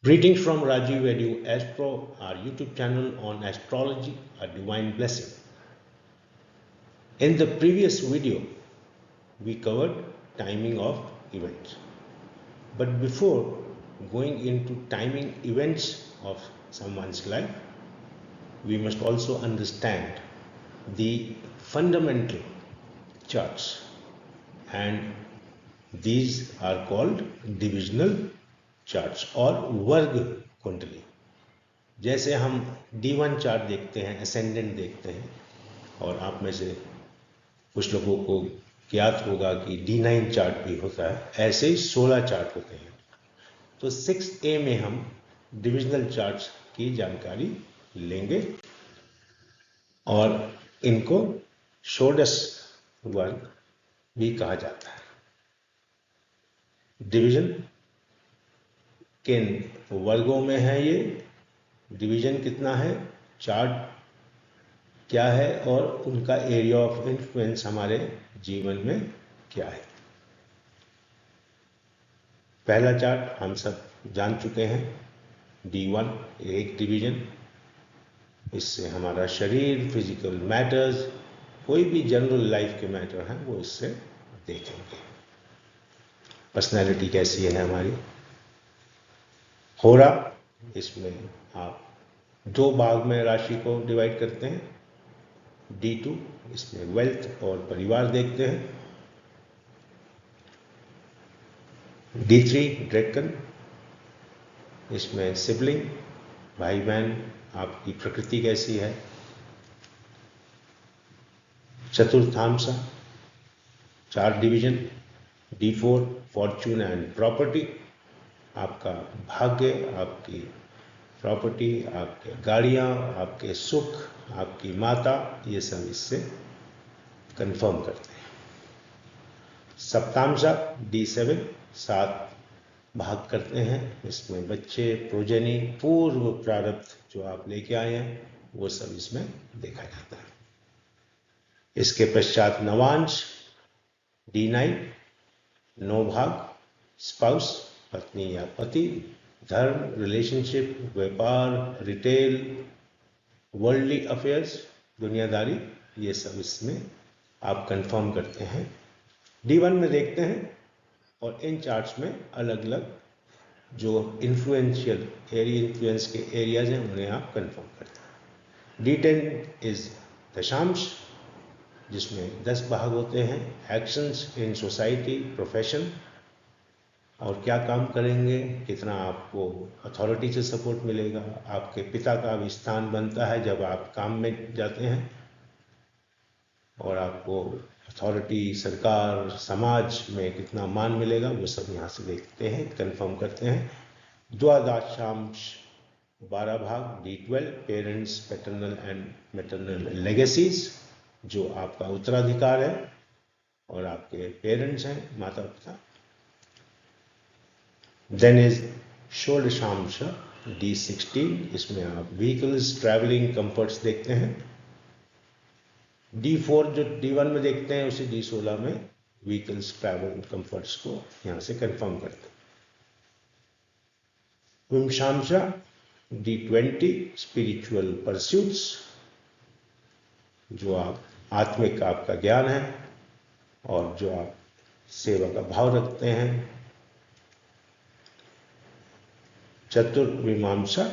Greetings from Rajiv Edu Astro, our YouTube channel on astrology, a divine blessing. In the previous video, we covered timing of events. But before going into timing events of someone's life, we must also understand the fundamental charts, and these are called divisional charts और वर्ग कुंडली. जैसे हम D1 chart देखते हैं, ascendant देखते हैं, और आप में से कुछ लोगों को ज्ञात होगा कि D9 चार्ट भी होता है, ऐसे ही 16 चार्ट होते हैं. तो 6A में हम डिविजनल चार्ट्स की जानकारी लेंगे और इनको षोडश वर्ग भी कहा जाता है. डिवीजन किन वर्गों में है, ये डिवीजन कितना है, चार्ट क्या है और उनका एरिया ऑफ इन्फ्लुएंस हमारे जीवन में क्या है. पहला चार्ट हम सब जान चुके हैं, D1 एक डिवीजन. इससे हमारा शरीर, फिजिकल मैटर्स, कोई भी जनरल लाइफ के मैटर हैं वो इससे देखेंगे. पर्सनैलिटी कैसी है हमारी. होरा, इसमें आप दो भाग में राशि को डिवाइड करते हैं. D2 इसमें वेल्थ और परिवार देखते हैं. D3 ड्रैकन, इसमें सिबलिंग, भाई बहन, आपकी प्रकृति कैसी है. चतुर्थांश, 4 division. D4 Fortune and property, आपका भाग्य, आपकी प्रॉपर्टी, आपके गाड़ियाँ, आपके सुख, आपकी माता, ये सब इससे कंफर्म करते हैं. सप्तांश D7 7 भाग करते हैं. इसमें बच्चे, प्रोजनी, पूर्व प्रारब्ध जो आप लेके आए हैं वो सब इसमें देखा जाता है. इसके पश्चात नवांश D9 9 भाग. स्पाउस, पत्नी या पति, धर्म, रिलेशनशिप, व्यापार, रिटेल, वर्ल्डली अफेयर्स, दुनियादारी, ये सब इसमें आप कंफर्म करते हैं. D1 में देखते हैं और इन चार्ट्स में अलग अलग जो इन्फ्लुएंशियल एरिया, इन्फ्लुएंस के एरियाज हैं उन्हें आप कंफर्म करते हैं. D10 इज दशांश, जिसमें 10 भाग होते हैं. एक्शंस इन सोसाइटी, प्रोफेशन, और क्या काम करेंगे, कितना आपको अथॉरिटी से सपोर्ट मिलेगा, आपके पिता का भी स्थान बनता है जब आप काम में जाते हैं, और आपको अथॉरिटी, सरकार, समाज में कितना मान मिलेगा, वो सब यहाँ से देखते हैं, कंफर्म करते हैं. द्वादशांश 12 भाग. D12 parents, paternal and maternal legacies, जो आपका उत्तराधिकार है और आपके पेरेंट्स हैं, माता पिता. देन इज षोडशांश D16, इसमें आप व्हीकल्स, ट्रैवलिंग, कंफर्ट्स देखते हैं. D4 जो D1 में देखते हैं उसी D16 में व्हीकल्स, ट्रैवल, कंफर्ट्स को यहाँ से कंफर्म करते हैं. विमशांश D20 स्पिरिचुअल परस्यूट्स, जो आप आत्मिक आपका ज्ञान है और जो आप सेवा का भाव रखते हैं. चतुर्विमांसा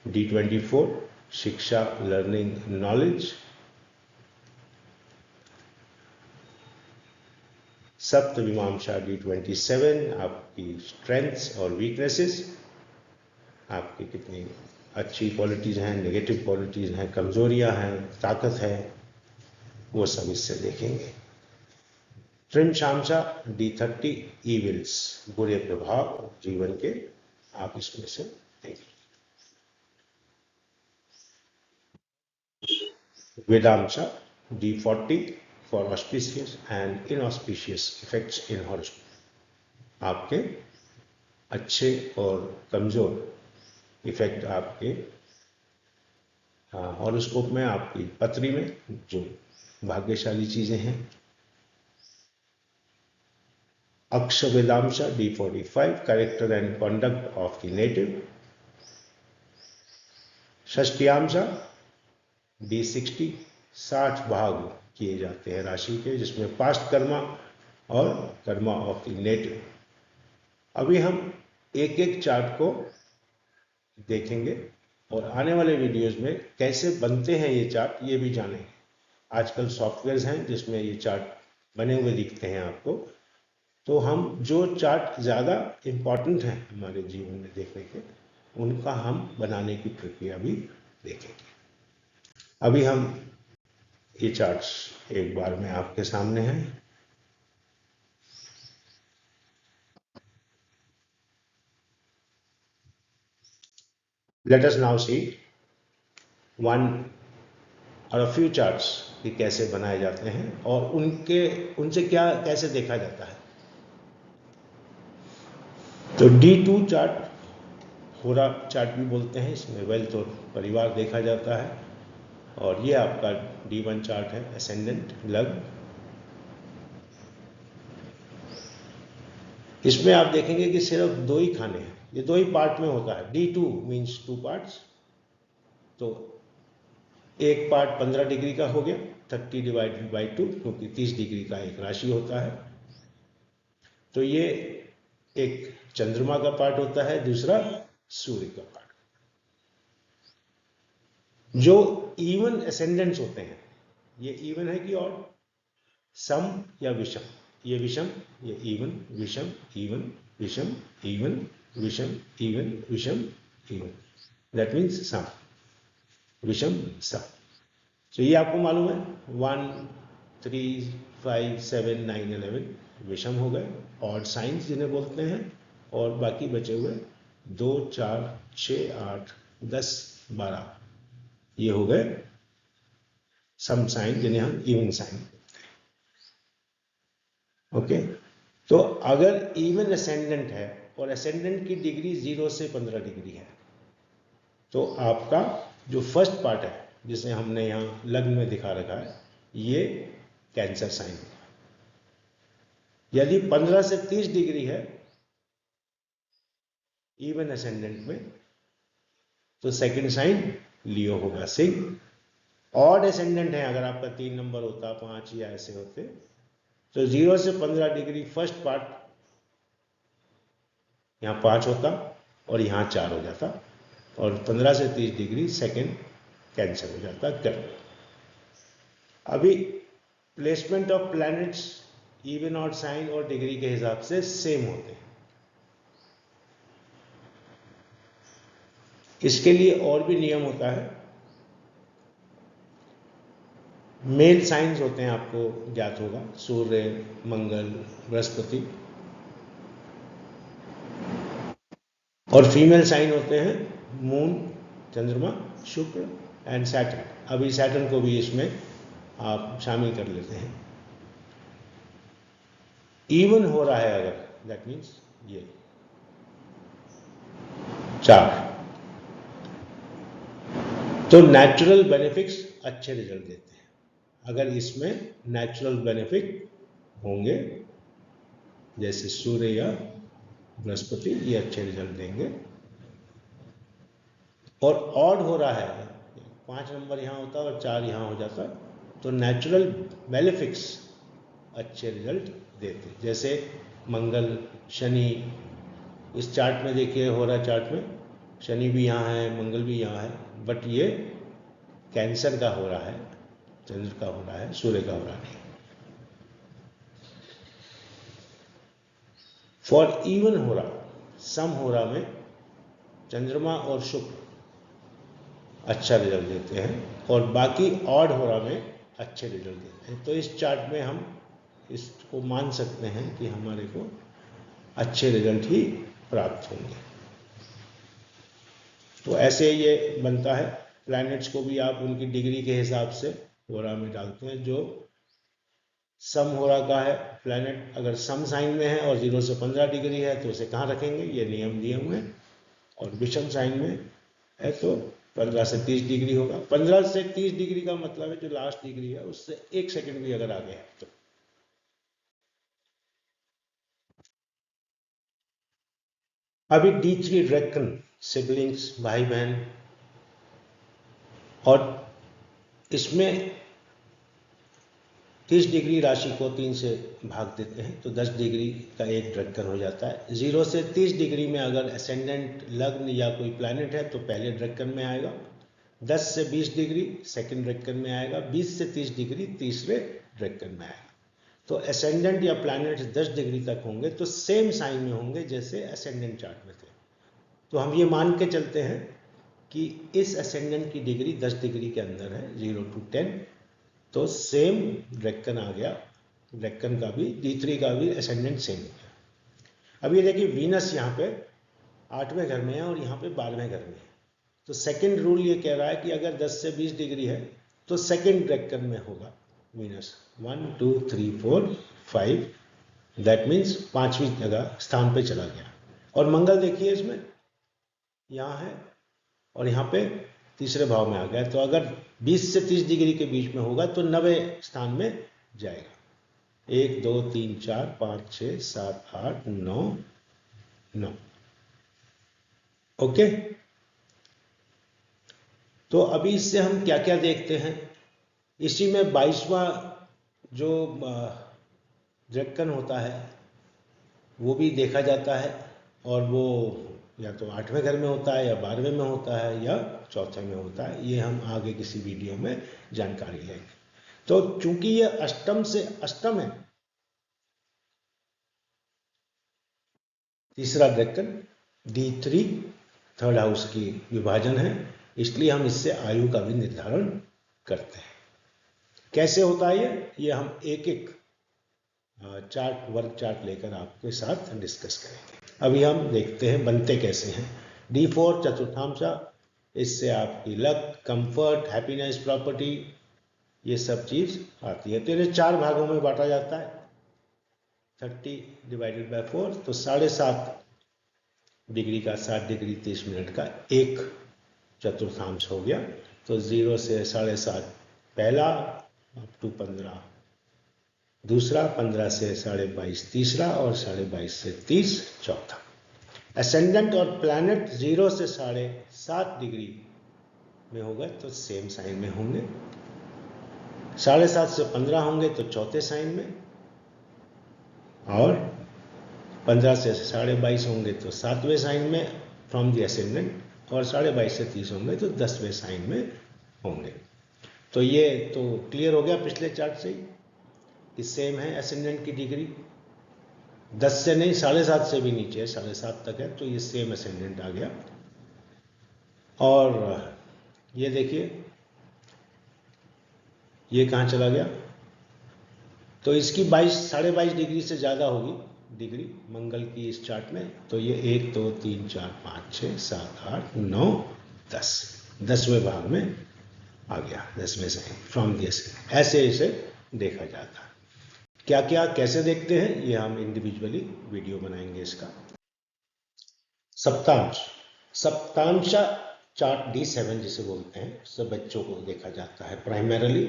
D24 शिक्षा, लर्निंग, नॉलेज. सप्तविमांसा D27 आपकी स्ट्रेंथ्स और वीकनेसेस, आपकी कितनी अच्छी क्वालिटीज हैं, नेगेटिव क्वालिटीज हैं, कमजोरियां हैं, ताकत है, वो सब इससे देखेंगे. त्रिमशांसा D30 इविल्स, बुरे प्रभाव जीवन के, आप इसमें से देखेंगे. वेदांशा D40 for auspicious and inauspicious effects in horoscope, आपके अच्छे और कमजोर इफेक्ट आपके हॉरोस्कोप में, आपकी पत्री में जो भाग्यशाली चीजें हैं. Aksha Vedamsha D45, character and conduct of the native. षष्टियांशा D60, 60 भाग किए जाते हैं राशि के, जिसमें पास्ट कर्मा और कर्मा ऑफ द नेटिव। अभी हम एक एक चार्ट को देखेंगे और आने वाले वीडियोस में कैसे बनते हैं ये चार्ट ये भी जानेंगे। आजकल सॉफ्टवेयर्स हैं जिसमें ये चार्ट बने हुए दिखते हैं आपको, तो हम जो चार्ट ज़्यादा इम्पॉर्टेंट हैं हमारे जीवन में देखने के, उनका हम बनाने की प्रक्रिया भी देखेंगे। अभी हम ये चार्ट्स एक बार में आपके सामने हैं। Let us now see one और a few charts कि कैसे बनाए जाते हैं और उनसे क्या कैसे देखा जाता है। तो D2 चार्ट होरा चार्ट भी बोलते हैं, इसमें वेल्थ और परिवार देखा जाता है। और ये आपका D1 चार्ट है, असेंडेंट लग्न। इसमें आप देखेंगे कि सिर्फ दो ही खाने हैं, ये दो ही पार्ट में होता है। D2 मीन्स 2 पार्ट्स, तो एक पार्ट 15 डिग्री का हो गया, 30 डिवाइडेड बाई 2, क्योंकि 30 डिग्री का एक राशि होता है। तो ये एक चंद्रमा का पार्ट होता है, दूसरा सूर्य का पार्ट। जो इवन असेंडेंट्स होते हैं, ये इवन है कि ऑड, सम या विषम, ये विषम, ये इवन, विषम, इवन, विषम, इवन, विषम, इवन, विषम, इवन, दैट मीन्स सम, विषम, सम। तो ये आपको मालूम है 1, 3, 5, 7, 9, 11 विषम हो गए, ऑड साइंस जिन्हें बोलते हैं, और बाकी बचे हुए 2, 4, 6, 8, 10, 12 ये हो गए सम साइन, जिन्हें हम इवन साइन बोलते हैं। ओके, तो अगर इवन असेंडेंट है और असेंडेंट की डिग्री 0 से 15 डिग्री है, तो आपका जो फर्स्ट पार्ट है जिसे हमने यहाँ लग्न में दिखा रखा है, ये कैंसर साइन होगा। यदि 15 से 30 डिग्री है इवन असेंडेंट में, तो सेकंड साइन लियो होगा, सिंह। ऑड असेंडेंट है, अगर आपका 3 नंबर होता, 5 या ऐसे होते, तो 0 से 15 डिग्री फर्स्ट पार्ट यहाँ 5 होता और यहाँ 4 हो जाता, और 15 से 30 डिग्री सेकंड कैंसर हो जाता कर्म। अभी placement of planets even odd sign और डिग्री के हिसाब से सेम होते हैं। इसके लिए और भी नियम होता है। मेल साइंस होते हैं, आपको ज्ञात होगा, सूर्य, मंगल, बृहस्पति, और फीमेल साइन होते हैं मून, चंद्रमा, शुक्र एंड सैटर्न। अभी सैटर्न को भी इसमें आप शामिल कर लेते हैं। इवन हो रहा है अगर, दैट मीन्स ये 4, तो नेचुरल बेनिफिट्स अच्छे रिजल्ट देते हैं। अगर इसमें नेचुरल बेनिफिट होंगे, जैसे सूर्य या बृहस्पति, ये अच्छे रिजल्ट देंगे। और ऑड हो रहा है, 5 नंबर यहाँ होता और 4 यहाँ हो जाता, तो नेचुरल बेनिफिट्स अच्छे रिजल्ट देते। जैसे मंगल, शनि, इस चार्ट में देखिए, हो रहा चार्ट में शनि भी यहाँ है, मंगल भी यहाँ है, बट ये कैंसर का हो रहा है, चंद्र का हो रहा है, सूर्य का हो रहा नहीं। फॉर इवन हो रहा, सम हो रहा में चंद्रमा और शुक्र अच्छा रिजल्ट देते हैं, और बाकी ऑड हो रहा में अच्छे रिजल्ट देते हैं। तो इस चार्ट में हम इसको मान सकते हैं कि हमारे को अच्छे रिजल्ट ही प्राप्त होंगे। तो ऐसे ये बनता है। प्लैनेट्स को भी आप उनकी डिग्री के हिसाब से होरा में डालते हैं। जो सम होरा का है प्लैनेट, अगर सम साइन में है और 0 से 15 डिग्री है तो उसे कहाँ रखेंगे, ये नियम दिए हुए हैं। और विषम साइन में है तो 15 से 30 डिग्री होगा। 15 से 30 डिग्री का मतलब है जो लास्ट डिग्री है उससे 1 सेकंड भी अगर आगे है तो। अभी D3 ड्रैकन, सिबलिंग्स, भाई बहन, और इसमें 30 डिग्री राशि को 3 से भाग देते हैं तो 10 डिग्री का एक ड्रैकन हो जाता है। 0 से 30 डिग्री में अगर असेंडेंट लग्न या कोई प्लैनेट है तो पहले ड्रैकन में आएगा, 10 से 20 डिग्री सेकंड ड्रैकन में आएगा, 20 से 30 डिग्री तीसरे ड्रैकन में आएगा। तो असेंडेंट या प्लैनेट 10 डिग्री तक होंगे तो सेम साइन में होंगे जैसे असेंडेंट चार्ट में थे। तो हम ये मान के चलते हैं कि इस असेंडेंट की डिग्री 10 डिग्री के अंदर है, 0 to 10, तो सेम ड्रैकन आ गया, ड्रैकन का भी, D3 का भी असेंडेंट सेम हो गया। अब ये देखिए वीनस यहाँ पे 8वें घर में है और यहाँ पे 12वें घर में है। तो सेकंड रूल ये कह रहा है कि अगर 10 से 20 डिग्री है तो सेकंड ड्रैकन में होगा वीनस, 1 2 3 4 5, दैट मीन्स 5वीं जगह स्थान पे चला गया। और मंगल देखिए इसमें यहाँ है और यहाँ पे तीसरे भाव में आ गया, तो अगर 20 से 30 डिग्री के बीच में होगा तो 9वें स्थान में जाएगा। 1 2 3 4 5 6 7 8 9 9। ओके, तो अभी इससे हम क्या क्या देखते हैं, इसी में 22वां जो ड्रैकन होता है वो भी देखा जाता है, और वो या तो 8वें घर में होता है या 12वें में होता है या चौथे में होता है। ये हम आगे किसी वीडियो में जानकारी लेंगे। तो चूंकि ये अष्टम से अष्टम है, तीसरा ड्रैकन D3 थर्ड हाउस की विभाजन है, इसलिए हम इससे आयु का भी निर्धारण करते हैं। कैसे होता है ये हम एक एक चार्ट, वर्क चार्ट लेकर आपके साथ डिस्कस करेंगे। अभी हम देखते हैं बनते कैसे हैं। D4 चतुर्थांशा, इससे आपकी लक, कंफर्ट, हैप्पीनेस, प्रॉपर्टी, ये सब चीज आती है। तो इन्हें 4 भागों में बांटा जाता है, 30 डिवाइडेड बाय 4, तो 7.5 डिग्री का 7 डिग्री 30 मिनट का एक चतुर्थांश हो गया। तो 0 से 7.5 पहला, अप टू 15 दूसरा, 15 से 22.5 तीसरा, और 22.5 से 30 चौथा। असेंडेंट और प्लैनेट 0 से 7.5 डिग्री में होगा तो सेम साइन में होंगे, 7.5 से 15 होंगे तो चौथे साइन में, और 15 से 22.5 होंगे तो 7वें साइन में फ्रॉम द असेंडेंट, और 22.5 से 30 होंगे तो 10वें साइन में होंगे। तो ये तो क्लियर हो गया पिछले चार्ट से ही कि सेम है असेंडेंट की डिग्री, 10 से नहीं 7.5 से भी नीचे है, 7.5 तक है, तो ये सेम असेंडेंट आ गया। और ये देखिए ये कहाँ चला गया, तो इसकी 22.5 डिग्री से ज़्यादा होगी डिग्री मंगल की इस चार्ट में, तो ये 1 2 3 4 5 6 7 8 9 10, 10वें भाग में आ गया, 10वें साइन फ्रॉम दिस। ऐसे इसे देखा जाता है। क्या क्या कैसे देखते हैं ये हम इंडिविजुअली वीडियो बनाएंगे इसका। सप्तांश, सप्तांश चार्ट D7 जिसे बोलते हैं, सब बच्चों को देखा जाता है प्राइमरीली।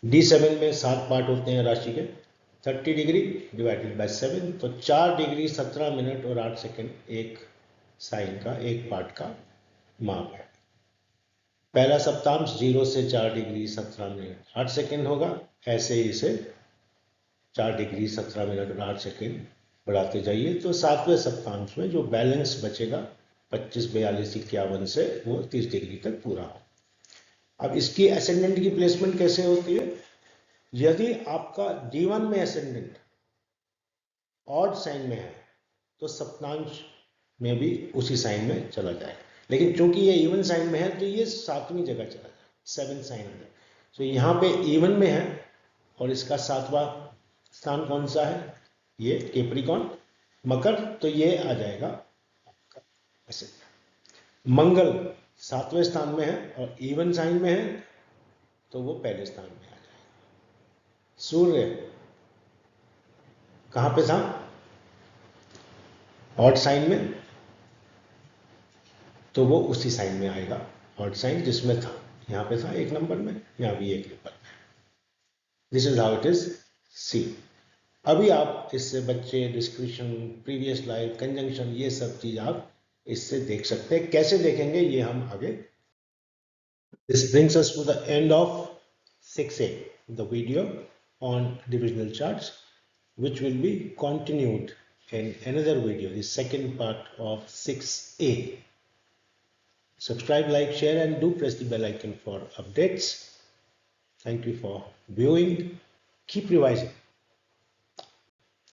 D7 में 7 पार्ट होते हैं राशि के, 30 डिग्री डिवाइडेड बाय 7, तो 4 डिग्री 17 मिनट और 8 सेकंड एक साइन का, एक पार्ट का माप है। पहला सप्तांश 0 से 4 डिग्री 17 मिनट 8 सेकंड होगा, ऐसे ही इसे 4 डिग्री 17 मिनट और 8 सेकंड बढ़ाते जाइए, तो 7वें सप्तांश में जो बैलेंस बचेगा 25 42 51 से वो 30 डिग्री तक पूरा हो। अब इसकी असेंडेंट की प्लेसमेंट कैसे होती है, यदि आपका D1 में असेंडेंट ऑड साइन में है तो सप्तांश में भी उसी साइन में चला जाए, लेकिन चूंकि ये इवन साइन में है तो ये 7वीं जगह चला जाए, 7th साइन में। तो यहाँ पे इवन में है और इसका 7वां स्थान कौन सा है, ये कैप्रिकॉर्न मकर, तो ये आ जाएगा ऐसे। मंगल 7वें स्थान में है और इवन साइन में है तो वो पहले स्थान में आ जाएगा। सूर्य कहाँ पे था, ऑड साइन में, तो वो उसी साइन में आएगा, ऑड साइन जिसमें था, यहाँ पे था 1 नंबर में, यहाँ भी 1 नंबर में। This is how it is see. अभी आप इससे बच्चे डिस्क्रिप्शन, प्रीवियस लाइफ, कंजंक्शन, ये सब चीज आप इससे देख सकते हैं। कैसे देखेंगे ये हम आगे। This brings us to the end of 6A, the video on divisional charts, which will be continued in another video, the second part of 6A. Subscribe, like, share, and do press the bell icon for updates. Thank you for viewing. Keep revising.